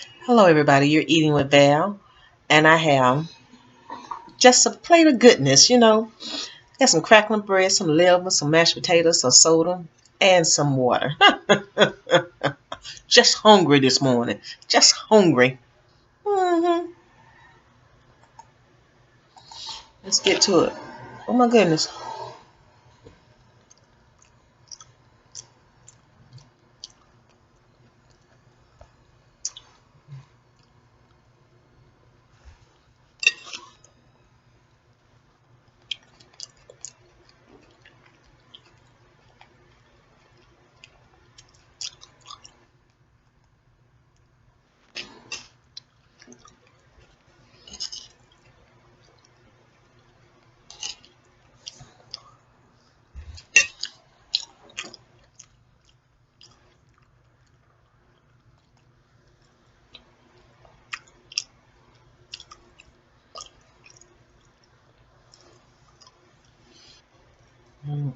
Hello, everybody. You're eating with Val, and I have just a plate of goodness. Got some crackling bread, some liver, some mashed potatoes, some soda, and some water. Just hungry this morning. Just hungry. hmm Let's get to it. Oh my goodness. Mm.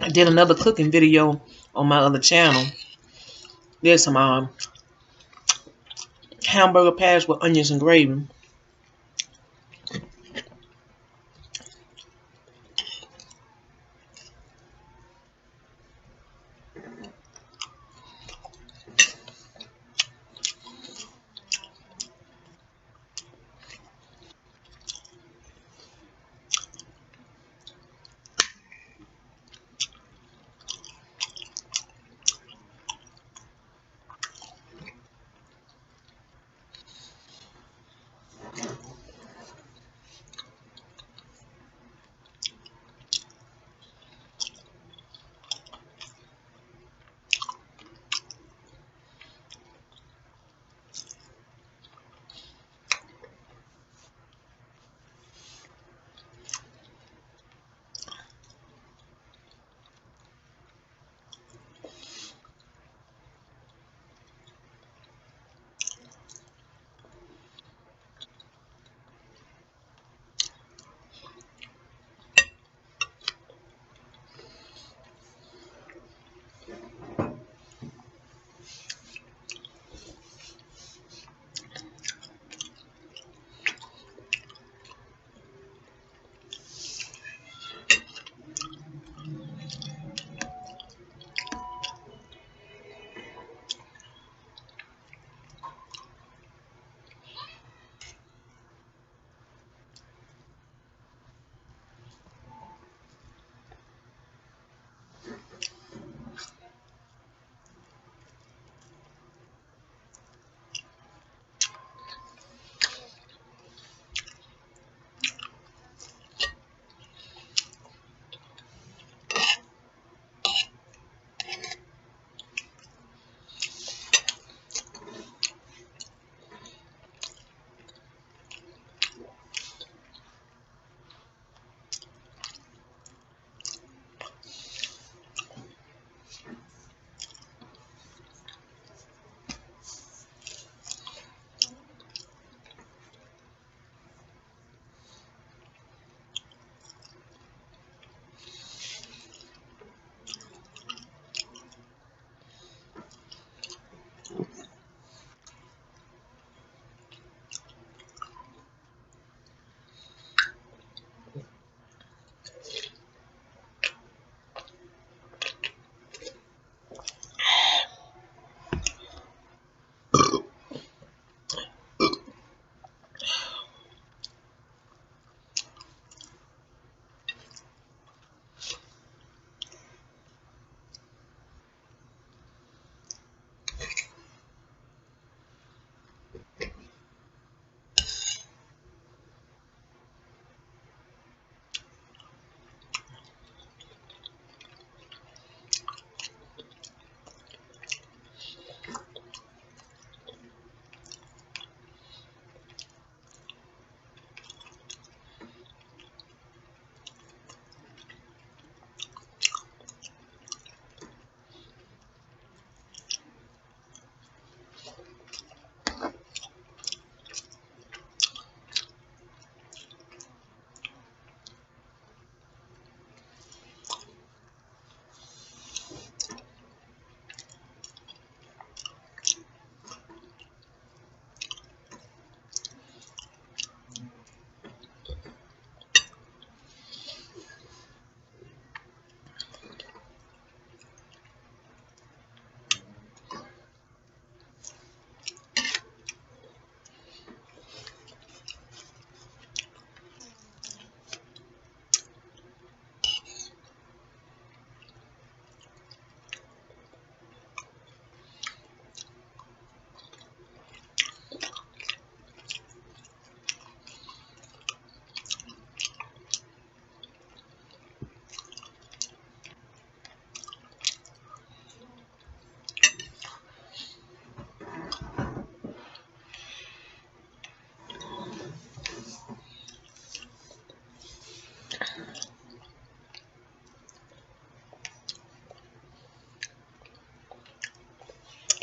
I did another cooking video on my other channel. There's some hamburger patties with onions and gravy.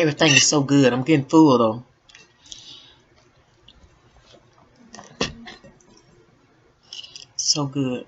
Everything is so good. I'm getting full though. So good.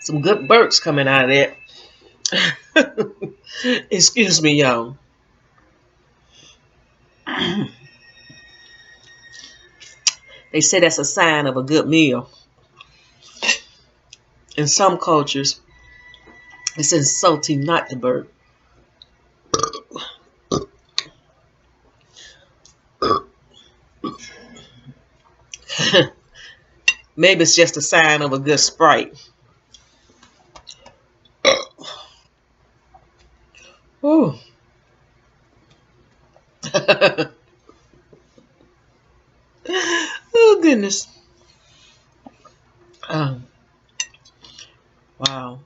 Some good burps coming out of that. Excuse me, y'all. They say that's a sign of a good meal. In some cultures, it's insulting not to burp. Maybe it's just a sign of a good Sprite. Ooh. Oh, goodness. Wow.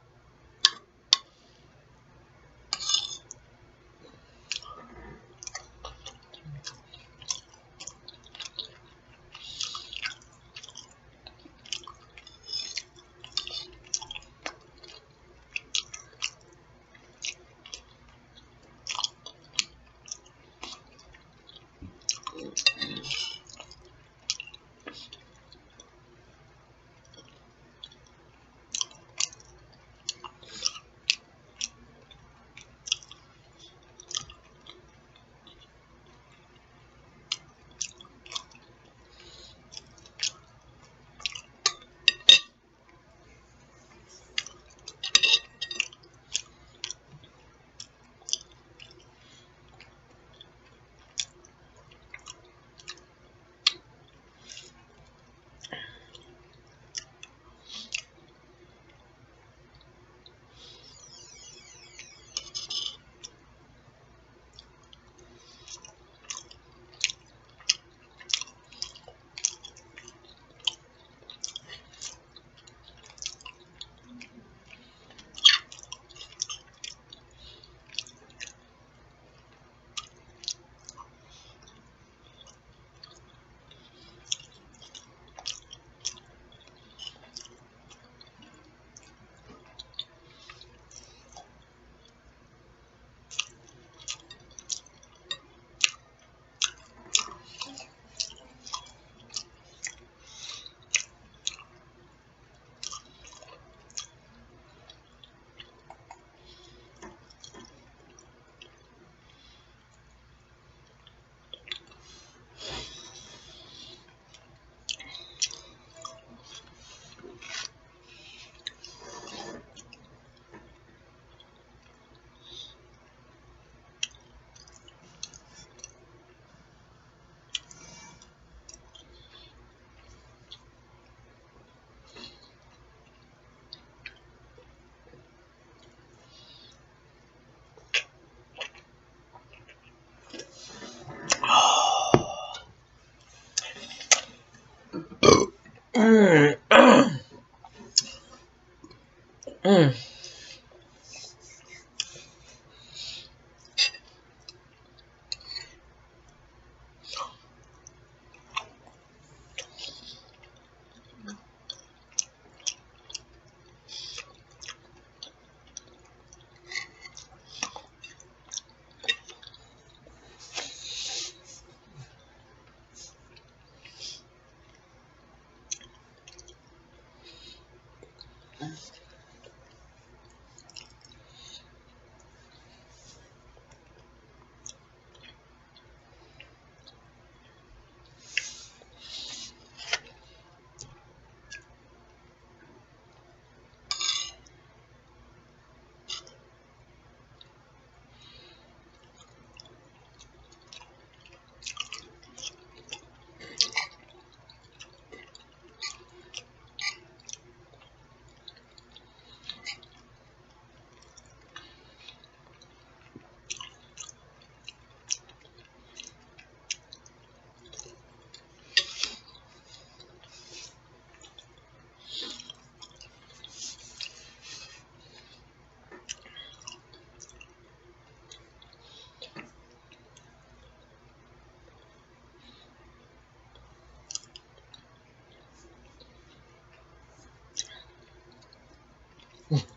Mm.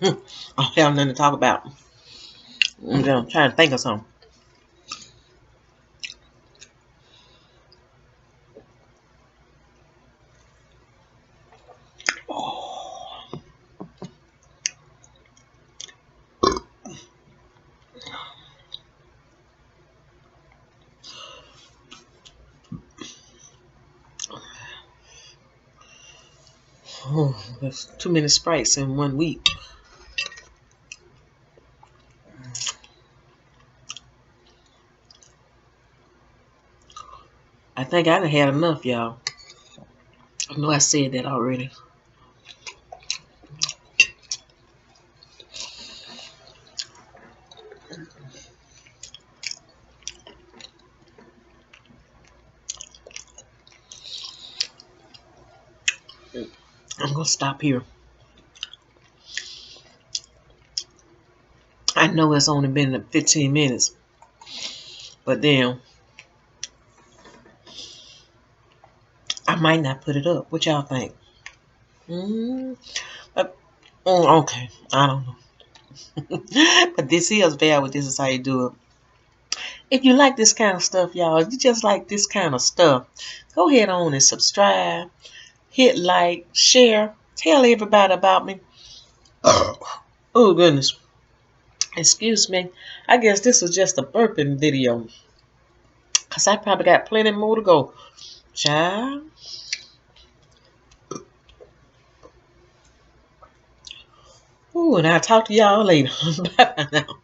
I don't have nothing to talk about. I'm trying to think of something. Oh, there's too many Sprites in 1 week. I think I done had enough, y'all. I know I said that already. I'm gonna stop here. I know it's only been 15 minutes, but then I might not put it up. What y'all think? Okay, I don't know. But this is valid. This is how you do it. If you like this kind of stuff, y'all, if you just like this kind of stuff, go ahead on and subscribe, hit like, share, tell everybody about me. Oh, goodness. Excuse me. I guess this was just a burping video, because I probably got plenty more to go. Child. Ooh, and I'll talk to y'all later. Bye now.